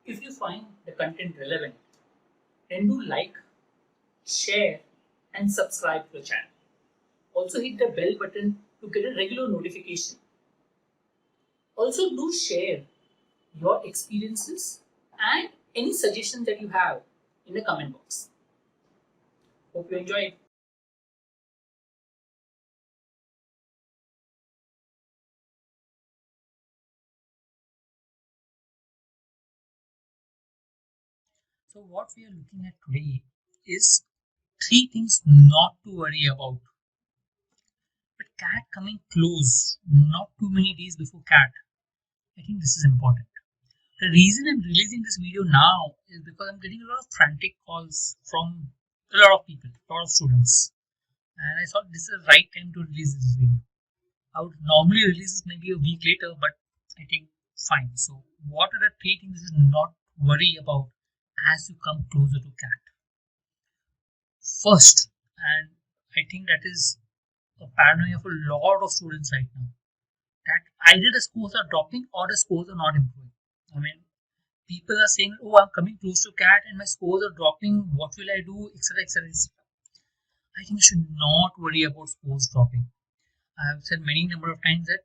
If you find the content relevant, then do like, share, and subscribe to the channel. Also hit the bell button to get a regular notification. Also do share your experiences and any suggestions that you have in the comment box. Hope you enjoyed. So what we are looking at today is 3 things not to worry about. But CAT coming close, not too many days before CAT. I think this is important. The reason I'm releasing this video now is because I'm getting a lot of frantic calls from a lot of people, a lot of students. And I thought this is the right time to release this video. I would normally release this maybe a week later, but I think fine. So what are the 3 things you should not worry about as you come closer to CAT? First, and I think that is a paranoia for a lot of students right now, that either the scores are dropping or the scores are not improving. I mean, people are saying, oh, I'm coming close to CAT and my scores are dropping, what will I do, etc, etc, etc. I think you should not worry about scores dropping. I have said many number of times that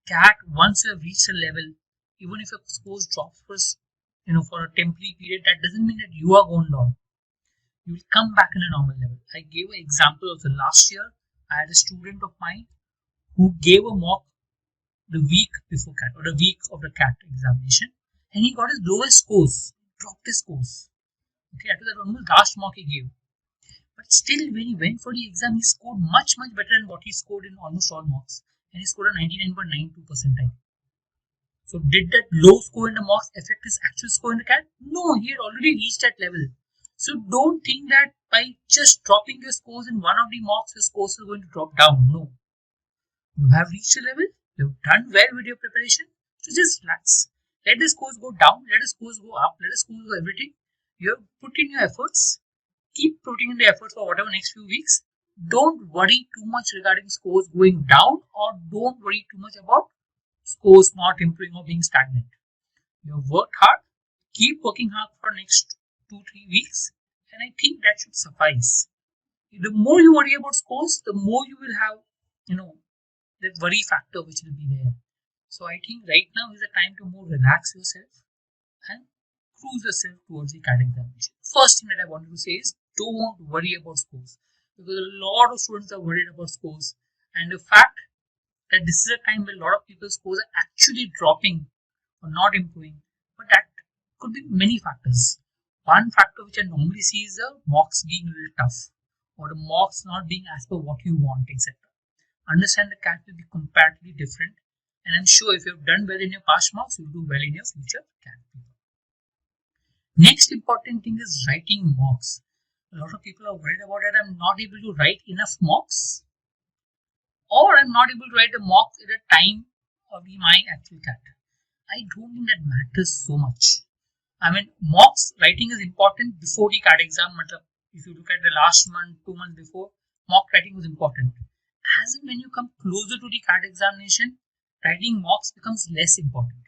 CAT, once you have reached a level, even if your scores drop for a temporary period, that doesn't mean that you are going down. You will come back in a normal level. I gave an example of the last year. I had a student of mine who gave a mock the week before CAT or the week of the CAT examination, and he got his lowest scores, dropped his scores. Okay, that was the almost last mock he gave. But still, when he went for the exam, he scored much better than what he scored in almost all mocks, and he scored a 99.92 percentile. So did that low score in the mocks affect his actual score in the CAT? No, he had already reached that level. So don't think that by just dropping your scores in one of the mocks, your scores are going to drop down. No. You have reached a level, you've done well with your preparation, so just relax. Let the scores go down, let the scores go up, let the scores go everything. You have put in your efforts, keep putting in the efforts for whatever next few weeks. Don't worry too much regarding scores going down, or don't worry too much about scores not improving or being stagnant. You have worked hard, keep working hard for next 2-3 weeks, and I think that should suffice. The more you worry about scores, the more you will have, that worry factor which will be there. So I think right now is the time to more relax yourself and cruise yourself towards the CAT examination. First thing that I wanted to say is don't worry about scores, because a lot of students are worried about scores, and the fact that this is a time where a lot of people's scores are actually dropping or not improving, but that could be many factors. One factor which I normally see is the mocks being a little tough, or the mocks not being as per what you want, etc. Understand the CAT will be comparatively different, and I'm sure if you've done well in your past mocks, you'll do well in your future CAT paper. Next important thing is writing mocks. A lot of people are worried about that I'm not able to write enough mocks, or I'm not able to write a mock at a time of my actual CAT. I don't think that matters so much. I mean, mocks writing is important before the CAT exam. If you look at the last month, 2 months before, mock writing was important. As in when you come closer to the CAT examination, writing mocks becomes less important.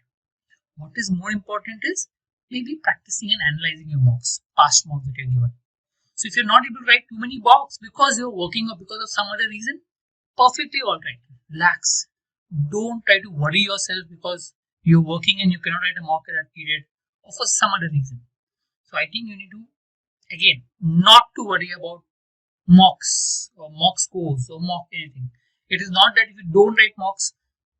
What is more important is maybe practicing and analyzing your mocks, past mocks that you're given. So if you're not able to write too many mocks because you're working or because of some other reason, perfectly alright. Relax. Don't try to worry yourself because you're working and you cannot write a mock at that period or for some other reason. So I think you need to, again, not to worry about mocks or mock scores or mock anything. It is not that if you don't write mocks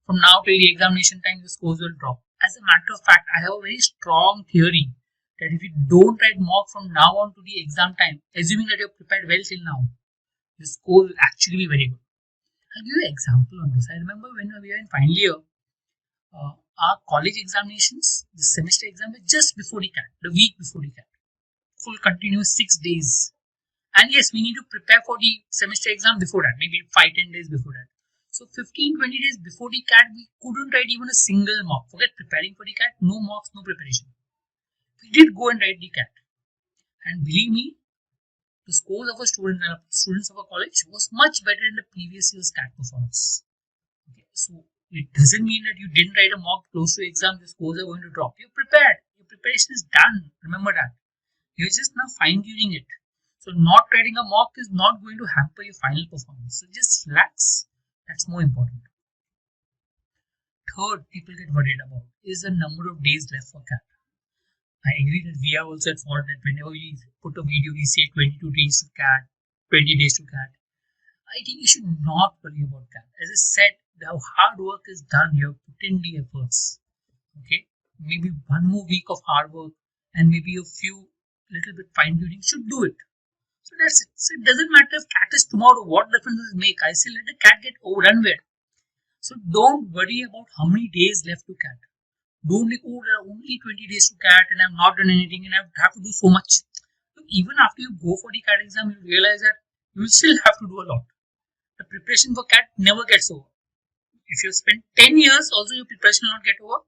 from now till the examination time, the scores will drop. As a matter of fact, I have a very strong theory that if you don't write mock from now on to the exam time, assuming that you're prepared well till now, the score will actually be very good. I'll give you an example on this. I remember when we were in final year, our college examinations, the semester exam was just before the CAT, the week before the CAT. Full continuous 6 days. And yes, we need to prepare for the semester exam before that, maybe 5-10 days before that. So 15-20 days before the CAT, we couldn't write even a single mock. Forget preparing for the CAT, no mocks, no preparation. We did go and write the CAT. And believe me, the scores of our students of our college was much better in the previous year's CAT performance. Okay, so it doesn't mean that you didn't write a mock close to exam, the scores are going to drop. You're prepared preparation is done. Remember that. You're just now fine tuning it. So not writing a mock is not going to hamper your final performance. So just relax. That's more important. Third, people get worried about is the number of days left for CAT. I agree that we are also at fault that whenever we put a video, we say 22 days to CAT, 20 days to CAT. I think you should not worry about CAT. As I said, the hard work is done. You have put in the efforts. Okay, maybe one more week of hard work and maybe a few little bit fine tuning should do it. So that's it. So it doesn't matter if CAT is tomorrow. What difference does it make? I say let the CAT get overdone with. So don't worry about how many days left to CAT. Don't think, oh, there are only 20 days to CAT and I've not done anything and I have to do so much. So even after you go for the CAT exam, you realize that you still have to do a lot. The preparation for CAT never gets over. If you spend 10 years, also your preparation will not get over.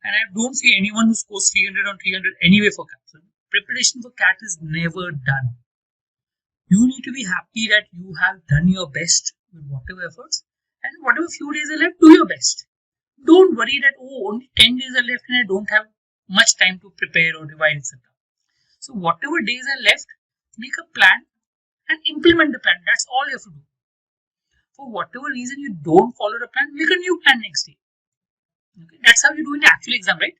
And I don't see anyone who scores 300 on 300 anyway for CAT. So preparation for CAT is never done. You need to be happy that you have done your best with whatever efforts. And whatever few days are left, do your best. Don't worry that, oh, only 10 days are left and I don't have much time to prepare or revise, etc. So whatever days are left, make a plan and implement the plan. That's all you have to do. For whatever reason you don't follow the plan, make a new plan next day. Okay? That's how you do in the actual exam, right?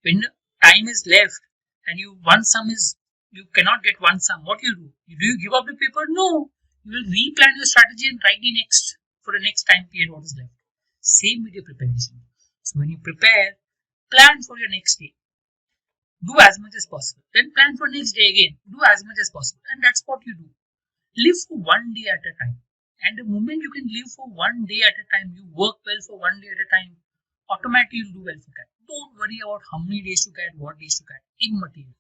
When time is left and one sum is, you cannot get one sum, what you do? Do you give up the paper? No. You will replan your strategy and write the next for the next time period what is left. Same with your preparation. So when you prepare, plan for your next day. Do as much as possible. Then plan for next day again. Do as much as possible. And that's what you do. Live for one day at a time. And the moment you can live for one day at a time, you work well for one day at a time, automatically you'll do well for CAT. Don't worry about how many days to CAT, what days to CAT. Immaterial.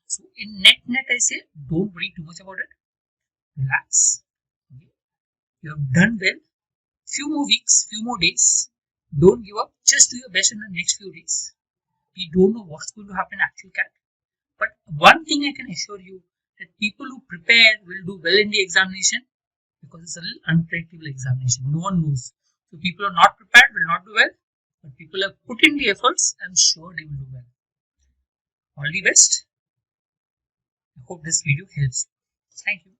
So in net, I say, don't worry too much about it. Relax. Okay. You have done well. Few more weeks, few more days. Don't give up. Just do your best in the next few days. We don't know what's going to happen in actual CAT. But one thing I can assure you, that people who prepare will do well in the examination, because it's a little unpredictable examination. No one knows. So people who are not prepared will not do well. But people have put in the efforts, I'm sure they will do well. All the best. I hope this video helps. Thank you.